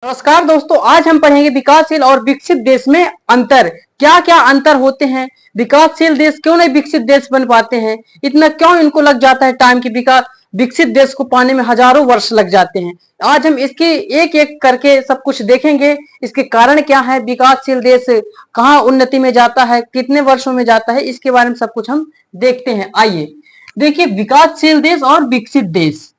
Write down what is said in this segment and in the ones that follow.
नमस्कार दोस्तों, आज हम पढ़ेंगे विकासशील और विकसित देश में अंतर। क्या क्या अंतर होते हैं, विकासशील देश क्यों नहीं विकसित देश बन पाते हैं, इतना क्यों इनको लग जाता है टाइम की विकसित देश को पाने में हजारों वर्ष लग जाते हैं। आज हम इसके एक एक करके सब कुछ देखेंगे। इसके कारण क्या है, विकासशील देश कहाँ उन्नति में जाता है, कितने वर्षों में जाता है, इसके बारे में सब कुछ हम देखते हैं। आइए देखिए, विकासशील देश और विकसित देश।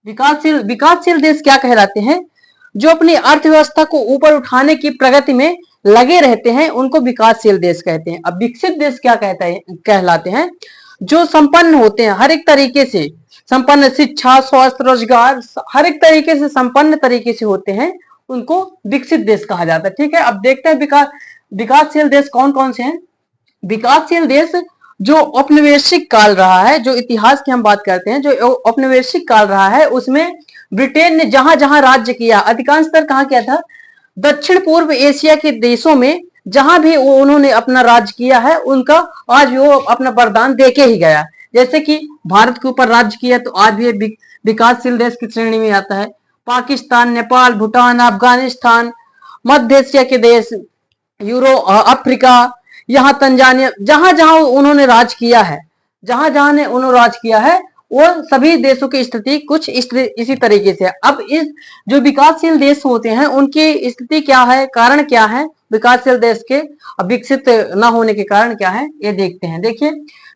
विकासशील देश क्या कहलाते हैं? जो अपनी अर्थव्यवस्था को ऊपर उठाने की प्रगति में लगे रहते हैं उनको विकासशील देश कहते हैं। अब विकसित देश क्या कहलाते हैं? जो संपन्न होते हैं हर एक तरीके से, संपन्न शिक्षा, स्वास्थ्य, रोजगार, हर एक तरीके से संपन्न तरीके से होते हैं, उनको विकसित देश कहा जाता है। ठीक है, अब देखते हैं विकासशील देश कौन कौन से हैं। विकासशील देश जो औपनिवेशिक काल रहा है, जो इतिहास की हम बात करते हैं, जो औपनिवेशिक काल रहा है, उसमें ब्रिटेन ने जहां जहां राज्य किया, अधिकांशतर कहां किया था? दक्षिण पूर्व एशिया के देशों में जहां भी उन्होंने अपना राज्य किया है, उनका आज वो अपना वरदान देके ही गया। जैसे कि भारत के ऊपर राज्य किया तो आज भी विकासशील देश की श्रेणी में आता है। पाकिस्तान, नेपाल, भूटान, अफगानिस्तान, मध्य एशिया के देश, अफ्रीका, यहाँ तंजानिया, जहां जहां उन्होंने राज किया है, जहां जहां ने उन्होंने राज किया है, वो सभी देशों की स्थिति कुछ इसी तरीके से है। अब इस जो विकासशील देश होते हैं उनकी स्थिति क्या है, कारण क्या है, विकासशील देश के विकसित न होने के कारण क्या है, ये देखते हैं। देखिए,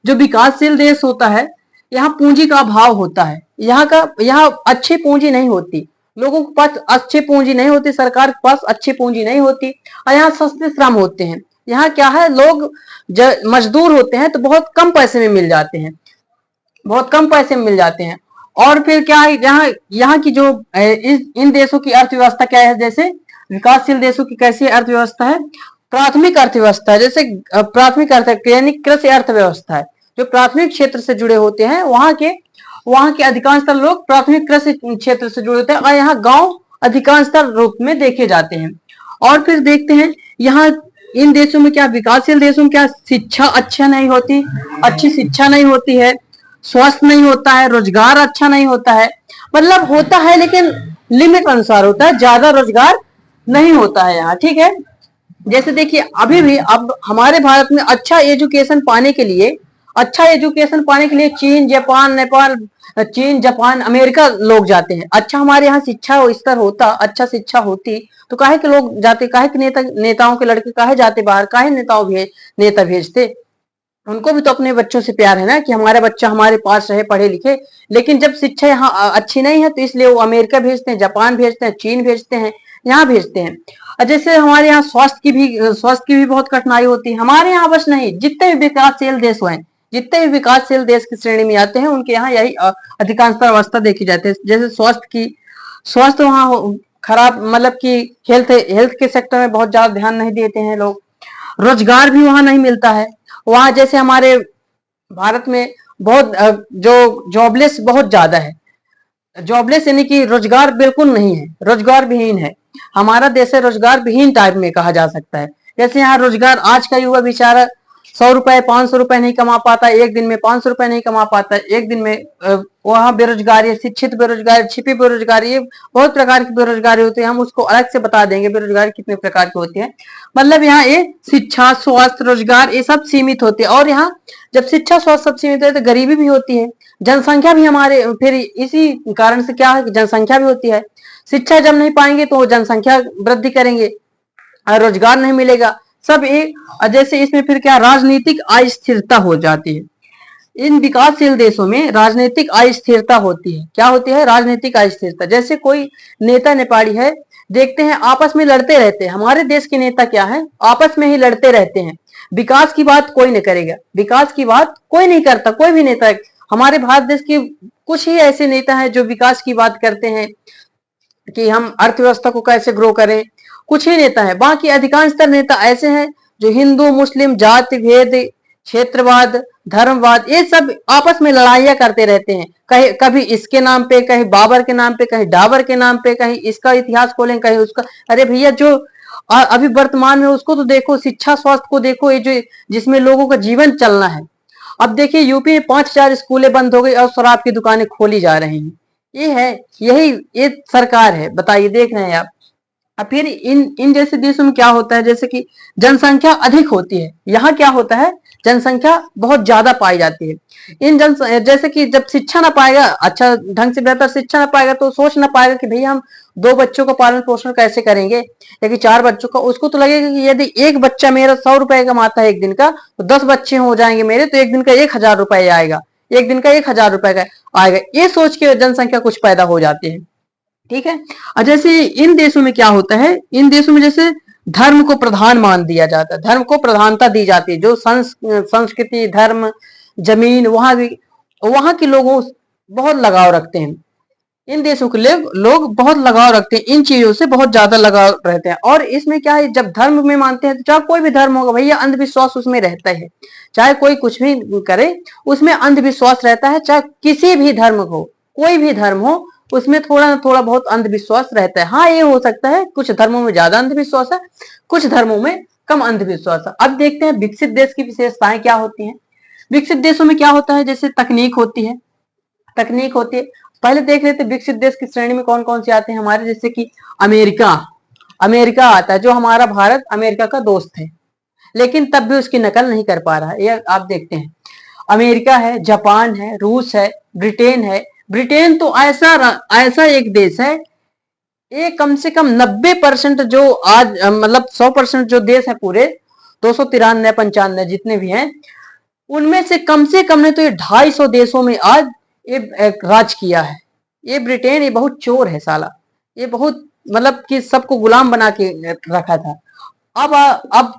जो विकासशील देश होता है, यहाँ पूंजी का अभाव होता है। यहाँ अच्छी पूंजी नहीं होती, लोगों के पास अच्छी पूंजी नहीं होती, सरकार के पास अच्छी पूंजी नहीं होती, और यहाँ सस्ते श्रम होते हैं। यहाँ क्या है, लोग मजदूर होते हैं तो बहुत कम पैसे में मिल जाते हैं, बहुत कम पैसे में मिल जाते हैं। और फिर क्या है, यहाँ की जो इन देशों की अर्थव्यवस्था क्या है, जैसे विकासशील देशों की कैसी अर्थव्यवस्था है? प्राथमिक अर्थव्यवस्था है। जैसे प्राथमिक यानी कृषि अर्थव्यवस्था है। जो प्राथमिक क्षेत्र से जुड़े होते हैं, वहां के अधिकांशतर लोग प्राथमिक कृषि क्षेत्र से जुड़े होते हैं, और यहाँ गांव अधिकांशतर रूप में देखे जाते हैं। और फिर देखते हैं, यहाँ इन देशों में क्या, विकासशील देशों में क्या, शिक्षा अच्छी शिक्षा नहीं होती है, स्वास्थ्य नहीं होता है, रोजगार अच्छा नहीं होता है। मतलब होता है लेकिन लिमिट अनुसार होता है, ज्यादा रोजगार नहीं होता है यहाँ। ठीक है, जैसे देखिए, अभी भी अब हमारे भारत में अच्छा एजुकेशन पाने के लिए चीन, जापान, नेपाल, अमेरिका लोग जाते हैं। अच्छा, हमारे यहाँ शिक्षा स्तर होता, अच्छा शिक्षा होती तो काहे के लोग जाते, काहे के नेताओं के लड़के काहे जाते बाहर, काहे नेता भेजते? उनको भी तो अपने बच्चों से प्यार है ना, कि हमारा बच्चा हमारे पास रहे, पढ़े लिखे। लेकिन जब शिक्षा यहाँ अच्छी नहीं है तो इसलिए वो अमेरिका भेजते हैं, जापान भेजते हैं, चीन भेजते हैं, यहाँ भेजते हैं। और जैसे हमारे यहाँ स्वास्थ्य की भी बहुत कठिनाई होती है। हमारे यहाँ बस नहीं, जितने भी विकासशील देश हुए, जितने भी विकासशील देश की श्रेणी में आते हैं, उनके यहाँ यही अधिकांशतर अवस्था देखी जाती है। जैसे स्वास्थ्य वहाँ खराब, मतलब कि हेल्थ के सेक्टर में बहुत ज्यादा ध्यान नहीं देते हैं लोग। रोजगार भी वहां नहीं मिलता है। वहां जैसे हमारे भारत में बहुत जो जॉबलेस बहुत ज्यादा है, जॉबलेस यानी कि रोजगार बिल्कुल नहीं है, रोजगार विहीन है। हमारा देश है रोजगार विहीन टाइप में कहा जा सकता है। जैसे यहाँ रोजगार, आज का युवा बेचारा 100 रुपए 500 रुपए नहीं कमा पाता, एक दिन में 500 रुपए नहीं कमा पाता, एक दिन में वहाँ बेरोजगारी, शिक्षित बेरोजगारी, छिपी बेरोजगारी, ये बहुत प्रकार की बेरोजगारी होती है। हम उसको अलग से बता देंगे बेरोजगारी कितने प्रकार की होती है। मतलब यहाँ ये शिक्षा, स्वास्थ्य, रोजगार ये सब सीमित होते हैं। और यहाँ जब शिक्षा स्वास्थ्य सब सीमित है तो गरीबी भी होती है, जनसंख्या भी हमारे, फिर इसी कारण से क्या है, जनसंख्या भी होती है। शिक्षा जब नहीं पाएंगे तो जनसंख्या वृद्धि करेंगे, रोजगार नहीं मिलेगा, सब एक। जैसे इसमें फिर क्या, राजनीतिक अस्थिरता हो जाती है। इन विकासशील देशों में राजनीतिक अस्थिरता होती है। क्या होती है? राजनीतिक अस्थिरता। जैसे कोई नेता नेपाली है, देखते हैं आपस में लड़ते रहते हैं। हमारे देश के नेता क्या है, आपस में ही लड़ते रहते हैं। विकास की बात कोई नहीं करेगा, विकास की बात कोई नहीं करता, कोई भी नेता। हमारे भारत देश के कुछ ही ऐसे नेता हैं जो विकास की बात करते हैं कि हम अर्थव्यवस्था को कैसे ग्रो करें, कुछ ही नेता है। बाकी अधिकांशतर नेता ऐसे हैं जो हिंदू मुस्लिम, जाति भेद, क्षेत्रवाद, धर्मवाद, ये सब आपस में लड़ाइयां करते रहते हैं। कभी इसके नाम पे, कहीं बाबर के नाम पे, कहीं डाबर के नाम पे, कहीं इसका इतिहास खोलें, कहीं उसका। अरे भैया, जो अभी वर्तमान में उसको तो देखो, शिक्षा स्वास्थ्य को देखो, ये जो जिसमें लोगों का जीवन चलना है। अब देखिए, यूपी में 5000 स्कूलें बंद हो गई और शराब की दुकानें खोली जा रही हैं। ये है, ये सरकार है, बताइए, देख रहे हैं आप। अब फिर इन इन जैसे देशों में क्या होता है, जैसे कि जनसंख्या अधिक होती है, यहाँ क्या होता है, जनसंख्या बहुत ज्यादा पाई जाती है। इन जन जैसे कि जब शिक्षा ना पाएगा, अच्छा ढंग से बेहतर शिक्षा ना पाएगा, तो सोच ना पाएगा कि भैया हम 2 बच्चों का पालन पोषण कैसे करेंगे, या कि 4 बच्चों का। उसको तो लगेगा कि यदि एक बच्चा मेरा 100 रुपए कमाता है एक दिन का, तो 10 बच्चे हो जाएंगे मेरे, तो एक दिन का 1,000 रुपए आएगा, एक दिन का 1,000 रुपए का आएगा। ये सोच के जनसंख्या कुछ पैदा हो जाती है। ठीक है। और जैसे इन देशों में क्या होता है, इन देशों में जैसे धर्म को प्रधान मान दिया जाता है, धर्म को प्रधानता दी जाती है, जो संस्कृति, धर्म, जमीन, वहां के लोगों बहुत लगाव रखते हैं। इन देशों के लोग बहुत लगाव रखते हैं, इन चीजों से बहुत ज्यादा लगाव रहते हैं। और इसमें क्या है, जब धर्म में मानते हैं, तो चाहे कोई भी धर्म होगा भैया, अंधविश्वास उसमें रहता है। चाहे कोई कुछ भी करे, उसमें अंधविश्वास रहता है। चाहे किसी भी धर्म हो, कोई भी धर्म हो, उसमें थोड़ा ना थोड़ा बहुत अंधविश्वास रहता है। हाँ, ये हो सकता है कुछ धर्मों में ज्यादा अंधविश्वास है, कुछ धर्मों में कम अंधविश्वास है। अब देखते हैं विकसित देश की विशेषताएं क्या होती हैं। विकसित देशों में क्या होता है, जैसे तकनीक होती है, तकनीक होती है। पहले देख लेते विकसित देश की श्रेणी में कौन कौन से आते हैं हमारे, जैसे कि अमेरिका। अमेरिका आता है, जो हमारा भारत अमेरिका का दोस्त है, लेकिन तब भी उसकी नकल नहीं कर पा रहा है, ये आप देखते हैं। अमेरिका है, जापान है, रूस है, ब्रिटेन है। ब्रिटेन तो ऐसा ऐसा एक देश है, ये कम से कम 90% जो आज मतलब 100% जो देश है पूरे 293-95 जितने भी हैं, उनमें से कम ने तो ये 250 देशों में आज ये राज किया है। ये ब्रिटेन, ये बहुत चोर है साला, ये बहुत मतलब कि सबको गुलाम बना के रखा था। अब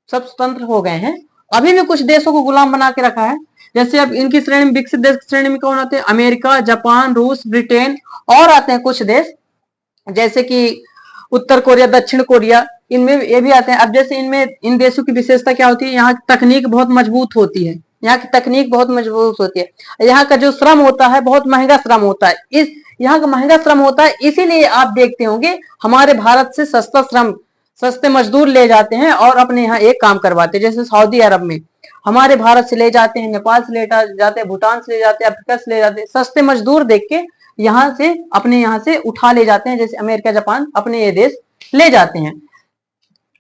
सब स्वतंत्र हो गए हैं, अभी भी कुछ देशों को गुलाम बना के रखा है। जैसे अब इनकी श्रेणी में, विकसित देश की श्रेणी में कौन आते हैं, अमेरिका, जापान, रूस, ब्रिटेन, और आते हैं कुछ देश जैसे कि उत्तर कोरिया, दक्षिण कोरिया, इनमें ये भी आते हैं। अब जैसे इनमें इन देशों की विशेषता क्या होती है, यहाँ की तकनीक बहुत मजबूत होती है, यहाँ की तकनीक बहुत मजबूत होती है। यहाँ का जो श्रम होता है बहुत महंगा श्रम होता है, इस यहाँ का महंगा श्रम होता है, इसीलिए आप देखते होंगे हमारे भारत से सस्ता श्रम, सस्ते मजदूर ले जाते हैं और अपने यहाँ एक काम करवाते हैं। जैसे सऊदी अरब में हमारे भारत से ले जाते हैं, नेपाल से ले जाते हैं, भूटान से ले जाते हैं, अफ्रीका से ले जाते हैं, सस्ते मजदूर देख के यहाँ से अपने यहाँ से उठा ले जाते हैं। जैसे अमेरिका, जापान अपने ये देश ले जाते हैं।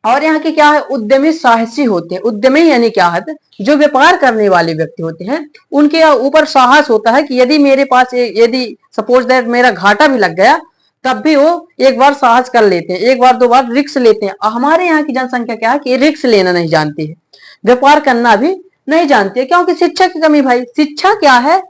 और यहाँ के क्या है, उद्यमी साहसी होते हैं। उद्यमी यानी क्या है, जो व्यापार करने वाले व्यक्ति होते हैं, उनके ऊपर साहस होता है कि यदि मेरे पास यदि सपोज दैट मेरा घाटा भी लग गया, तब भी वो एक बार साहस कर लेते हैं, एक बार दो बार रिस्क लेते हैं। हमारे यहाँ की जनसंख्या क्या है कि रिस्क लेना नहीं जानती है, व्यापार करना भी नहीं जानती है, क्योंकि शिक्षा की कमी। भाई शिक्षा क्या है,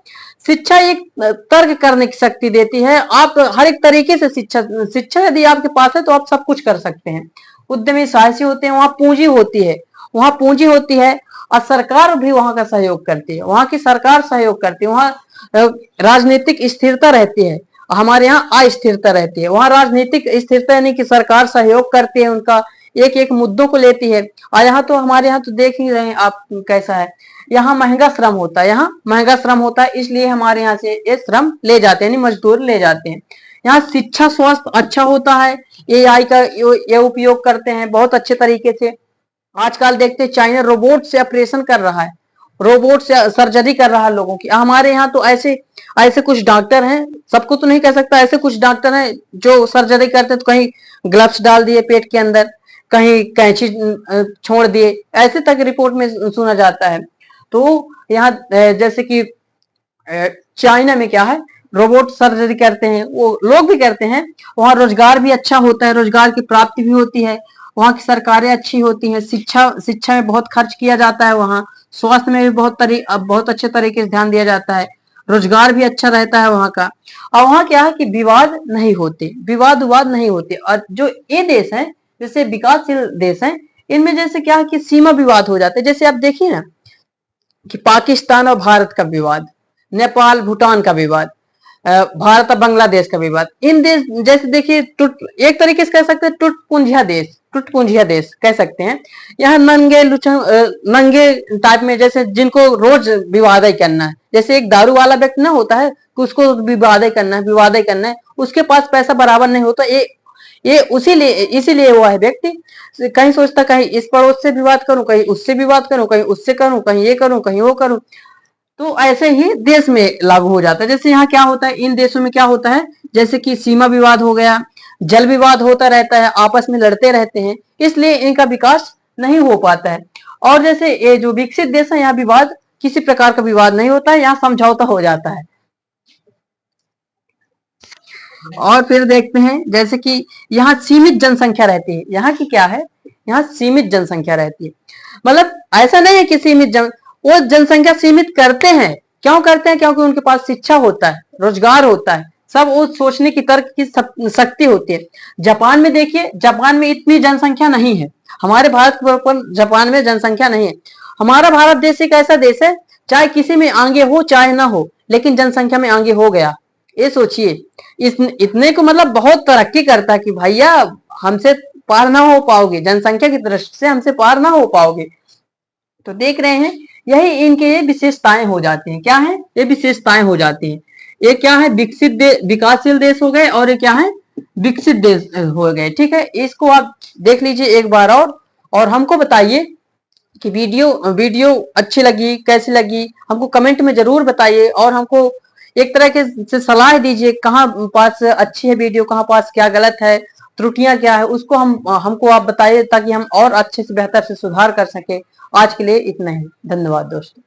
शिक्षा एक तर्क करने की शक्ति देती है। आप हर एक तरीके से शिक्षा यदि आपके पास है तो आप सब कुछ कर सकते हैं। उद्यमी साहसी होते हैं, वहां पूंजी होती है, वहां पूंजी होती है, और सरकार भी वहां का सहयोग करती है, वहां की सरकार सहयोग करती है, वहां राजनीतिक स्थिरता रहती है। हमारे यहाँ अस्थिरता रहती है, वहां राजनीतिक स्थिरता यानी कि सरकार सहयोग करती है, उनका एक एक मुद्दों को लेती है। और यहाँ तो हमारे यहाँ तो देख ही रहे हैं आप कैसा है, यहाँ महंगा श्रम होता है, यहाँ महंगा श्रम होता है, इसलिए हमारे यहाँ से ये श्रम ले जाते हैं, यानी मजदूर ले जाते हैं। यहाँ शिक्षा स्वास्थ्य अच्छा होता है, एआई का ये उपयोग करते हैं बहुत अच्छे तरीके से। आजकल देखते हैं चाइना रोबोट से ऑपरेशन कर रहा है, रोबोट से सर्जरी कर रहा है लोगों की। हमारे यहाँ तो ऐसे ऐसे कुछ डॉक्टर हैं, सबको तो नहीं कह सकता, ऐसे कुछ डॉक्टर हैं जो सर्जरी करते हैं तो कहीं ग्लव्स डाल दिए पेट के अंदर, कहीं कैंची छोड़ दिए, ऐसे तक रिपोर्ट में सुना जाता है। तो यहाँ जैसे कि चाइना में क्या है, रोबोट सर्जरी करते हैं, वो लोग भी करते हैं। वहाँ रोजगार भी अच्छा होता है, रोजगार की प्राप्ति भी होती है, वहाँ की सरकारें अच्छी होती हैं, शिक्षा में बहुत खर्च किया जाता है, वहाँ स्वास्थ्य में भी बहुत अच्छे तरीके से ध्यान दिया जाता है, रोजगार भी अच्छा रहता है वहाँ का। और वहाँ क्या है कि विवाद नहीं होते, विवाद नहीं होते। और जो ये देश है, जैसे विकासशील देश है, इनमें जैसे क्या है कि सीमा विवाद हो जाते हैं। जैसे आप देखिए ना कि पाकिस्तान और भारत का विवाद, नेपाल भूटान का विवाद, भारत और बांग्लादेश का विवाद, इन देश जैसे देखिए एक तरीके से कह सकते हैं टुटपुंजिया देश कह सकते हैं। यहाँ नंगे टाइप में, जैसे जिनको रोज विवाद करना है, जैसे एक दारू वाला व्यक्ति ना होता है कि उसको विवाद करना है, उसके पास पैसा बराबर नहीं होता। ये इसीलिए हुआ है व्यक्ति कहीं सोचता कहीं इस पड़ोस से विवाद करूं, कहीं उससे विवाद करूं, कहीं उससे करूं, कहीं ये करूं, कहीं वो करूं। तो ऐसे ही देश में लागू हो जाता है। जैसे यहाँ क्या होता है, इन देशों में क्या होता है, जैसे कि सीमा विवाद हो गया, जल विवाद होता रहता है, आपस में लड़ते रहते हैं, इसलिए इनका विकास नहीं हो पाता है। और जैसे ये जो विकसित देश है, यहाँ विवाद, किसी प्रकार का विवाद नहीं होता है, यहाँ समझौता हो जाता है। और फिर देखते हैं जैसे कि यहाँ सीमित जनसंख्या रहती है। यहाँ की क्या है, यहाँ सीमित जनसंख्या रहती है, मतलब ऐसा नहीं है कि सीमित वो जनसंख्या सीमित करते हैं। क्यों करते हैं? क्योंकि उनके पास शिक्षा होता है, रोजगार होता है, सब वो सोचने की तर्क की शक्ति होती है। जापान में देखिए, जापान में इतनी जनसंख्या नहीं है, हमारे भारत पर जापान में जनसंख्या नहीं है। हमारा भारत देश एक ऐसा देश है, चाहे किसी में आगे हो चाहे ना हो, लेकिन जनसंख्या में आगे हो गया। ये सोचिए, इतने को मतलब बहुत तरक्की करता है कि भैया हमसे पार ना हो पाओगे, जनसंख्या की दृष्टि से हमसे पार ना हो पाओगे। तो देख रहे हैं, यही इनके ये विशेषताएं हो जाती हैं। क्या है? ये विशेषताएं हो जाती हैं। ये क्या है? विकासशील देश हो गए, और ये क्या है? विकसित देश हो गए। ठीक है, इसको आप देख लीजिए एक बार और हमको बताइए कि वीडियो अच्छी लगी, कैसी लगी, हमको कमेंट में जरूर बताइए। और हमको एक तरह के से सलाह दीजिए, कहाँ पास अच्छी है वीडियो, कहाँ पास क्या गलत है, त्रुटियां क्या है, उसको हमको आप बताइए, ताकि हम और अच्छे से बेहतर से सुधार कर सके। आज के लिए इतना ही, धन्यवाद दोस्तों।